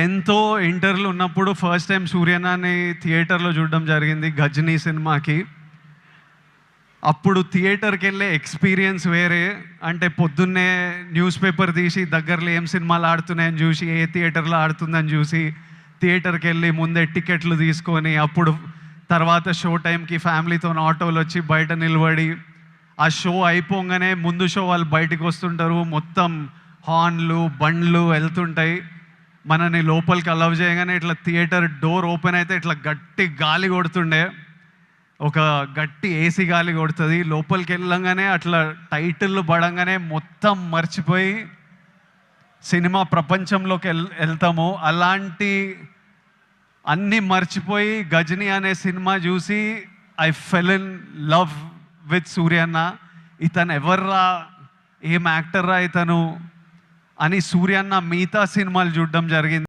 ఎంతో ఇంటర్లో ఉన్నప్పుడు ఫస్ట్ టైం సూర్యనాని థియేటర్లో చూడడం జరిగింది, గజనీ సినిమాకి. అప్పుడు థియేటర్కి వెళ్ళే ఎక్స్పీరియన్స్ వేరే. అంటే పొద్దున్నే న్యూస్ పేపర్ తీసి దగ్గరలో ఏం సినిమాలు ఆడుతున్నాయని చూసి, ఏ థియేటర్లో ఆడుతుందని చూసి థియేటర్కి వెళ్ళి ముందే టికెట్లు తీసుకొని, అప్పుడు తర్వాత షో టైంకి ఫ్యామిలీతో ఆటోలు వచ్చి బయట నిలబడి, ఆ షో అయిపోగానే ముందు షో వాళ్ళు బయటకు వస్తుంటారు, మొత్తం హార్న్లు బండ్లు వెళ్తుంటాయి. మనని లోపలికి అలౌ చేయగానే ఇట్లా థియేటర్ డోర్ ఓపెన్ అయితే ఇట్లా గట్టి గాలి కొడుతుండే, ఒక గట్టి ఏసీ గాలి కొడుతుంది. లోపలికి వెళ్ళంగానే అట్లా టైటిల్ పడంగానే మొత్తం మర్చిపోయి సినిమా ప్రపంచంలోకి వెళ్తాము. అలాంటి అన్నీ మర్చిపోయి గజనీ అనే సినిమా చూసి I fell in love with సూర్యన్న. ఇతను ఎవర్రా, ఏం యాక్టర్రా ఇతను అని సూర్యన్న మిగతా సినిమాలు చూడడం జరిగింది.